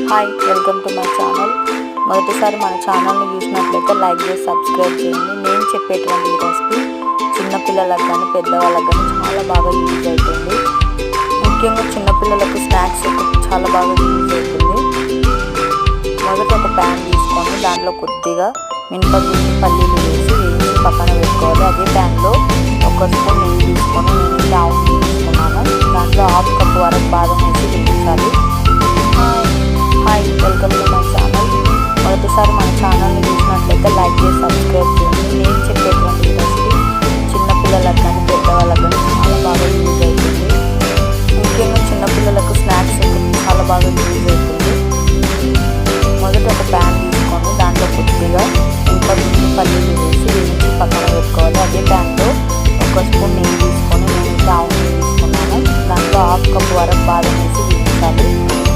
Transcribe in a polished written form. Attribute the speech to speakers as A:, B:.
A: Hi, welcome to my channel. మొదటిసారి మన ఛానల్ని చూసినట్లయితే లైక్ చేసి సబ్స్క్రైబ్ చేయండి. నేను చెప్పేటువంటి ఈ రెసిపీ చిన్నపిల్లలకు కానీ పెద్దవాళ్ళకి కానీ చాలా బాగా యూజ్ అవుతుంది. ముఖ్యంగా చిన్నపిల్లలకు స్నాక్స్ చాలా బాగా యూజ్ అవుతుంది. మొదట ఒక ప్యాన్ తీసుకొని దాంట్లో కొద్దిగా మినపగుళ్ళు పల్లీలు వేసి పక్కన పెట్టుకోవాలి. అదే ప్యాన్లో ఒక స్పూన్ నెయ్యి తీసుకొని నేను ఆవు తీసుకున్నాను. దాంట్లో హాఫ్ కప్ వరకు బాదం వేసి వేయించాలి. Hi, welcome to my channel. మొదటిసారి మన ఛానల్ని చూసినట్లయితే లైక్ చేసి సబ్స్క్రైబ్ చేయండి.